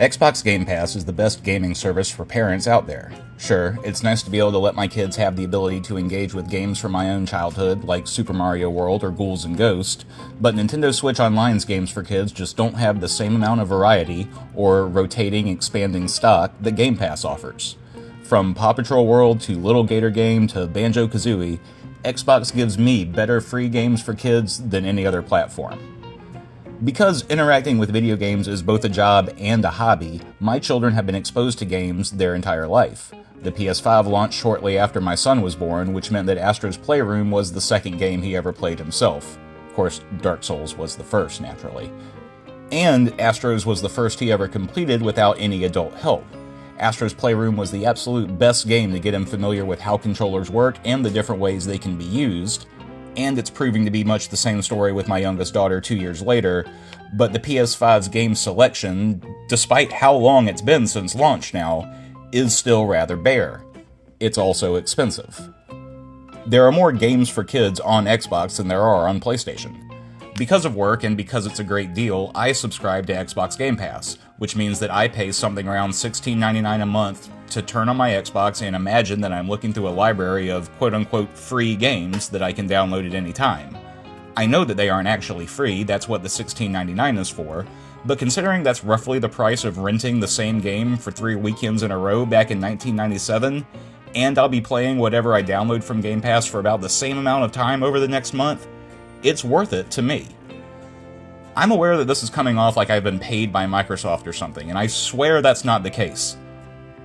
Xbox Game Pass is the best gaming service for parents out there. Sure, it's nice to be able to let my kids have the ability to engage with games from my own childhood, like Super Mario World or Ghouls and Ghosts, but Nintendo Switch Online's games for kids just don't have the same amount of variety or rotating, expanding stock that Game Pass offers. From Paw Patrol World to Little Gator Game to Banjo-Kazooie, Xbox gives me better free games for kids than any other platform. Because interacting with video games is both a job and a hobby, my children have been exposed to games their entire life. The PS5 launched shortly after my son was born, which meant that Astro's Playroom was the second game he ever played himself. Of course, Dark Souls was the first, naturally. And Astro's was the first he ever completed without any adult help. Astro's Playroom was the absolute best game to get him familiar with how controllers work and the different ways they can be used, and it's proving to be much the same story with my youngest daughter 2 years later, but the PS5's game selection, despite how long it's been since launch now, is still rather bare. It's also expensive. There are more games for kids on Xbox than there are on PlayStation. Because of work and because it's a great deal, I subscribe to Xbox Game Pass, which means that I pay something around $16.99 a month to turn on my Xbox and imagine that I'm looking through a library of quote-unquote free games that I can download at any time. I know that they aren't actually free, that's what the $16.99 is for, but considering that's roughly the price of renting the same game for 3 weekends in a row back in 1997, and I'll be playing whatever I download from Game Pass for about the same amount of time over the next month, it's worth it to me. I'm aware that this is coming off like I've been paid by Microsoft or something, and I swear that's not the case.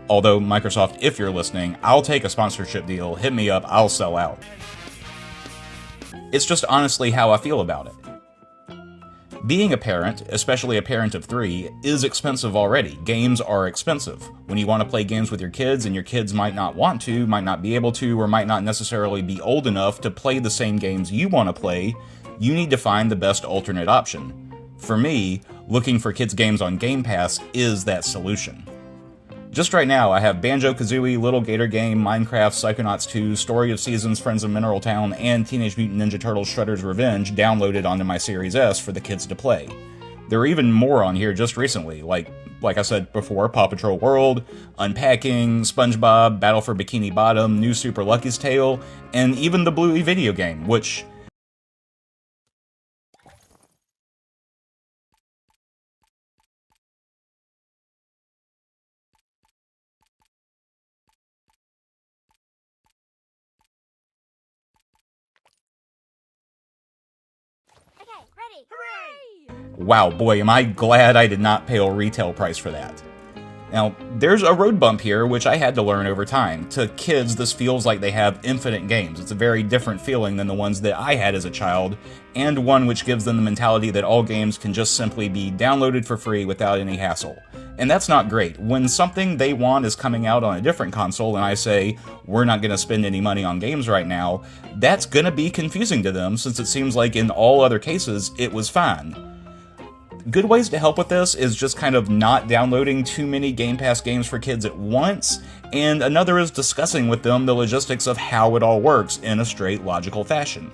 Although, Microsoft, if you're listening, I'll take a sponsorship deal, hit me up, I'll sell out. It's just honestly how I feel about it. Being a parent, especially a parent of 3, is expensive already. Games are expensive. When you want to play games with your kids and your kids might not want to, might not be able to, or might not necessarily be old enough to play the same games you want to play, you need to find the best alternate option. For me, looking for kids' games on Game Pass is that solution. Just right now, I have Banjo-Kazooie, Little Gator Game, Minecraft, Psychonauts 2, Story of Seasons, Friends of Mineral Town, and Teenage Mutant Ninja Turtles Shredder's Revenge downloaded onto my Series S for the kids to play. There are even more on here just recently, like I said before, Paw Patrol World, Unpacking, SpongeBob, Battle for Bikini Bottom, New Super Lucky's Tale, and even the Bluey video game, which... Ready! Hooray! Wow, boy, am I glad I did not pay a retail price for that. Now, there's a road bump here, which I had to learn over time. To kids, this feels like they have infinite games. It's a very different feeling than the ones that I had as a child, and one which gives them the mentality that all games can just simply be downloaded for free without any hassle. And that's not great. When something they want is coming out on a different console and I say, we're not going to spend any money on games right now, that's going to be confusing to them since it seems like in all other cases it was fine. Good ways to help with this is just kind of not downloading too many Game Pass games for kids at once, and another is discussing with them the logistics of how it all works in a straight, logical fashion.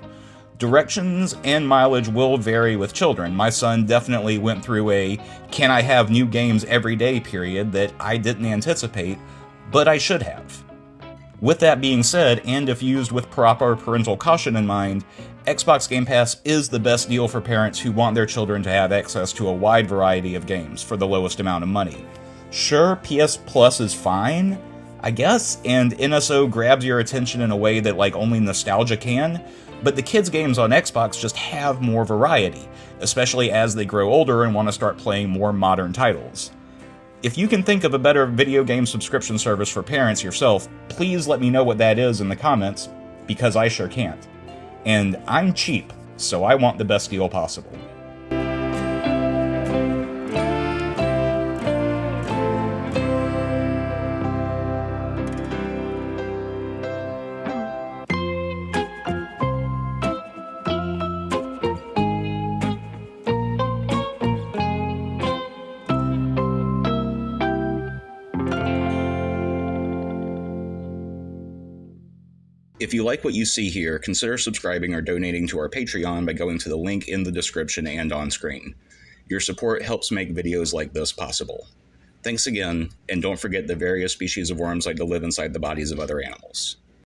Directions and mileage will vary with children. My son definitely went through a can I have new games every day period that I didn't anticipate, but I should have. With that being said, and if used with proper parental caution in mind, Xbox Game Pass is the best deal for parents who want their children to have access to a wide variety of games for the lowest amount of money. Sure, PS Plus is fine, I guess, and NSO grabs your attention in a way that only nostalgia can, but the kids' games on Xbox just have more variety, especially as they grow older and want to start playing more modern titles. If you can think of a better video game subscription service for parents yourself, please let me know what that is in the comments, because I sure can't. And I'm cheap, so I want the best deal possible. If you like what you see here, consider subscribing or donating to our Patreon by going to the link in the description and on screen. Your support helps make videos like this possible. Thanks again, and don't forget that various species of worms like to live inside the bodies of other animals.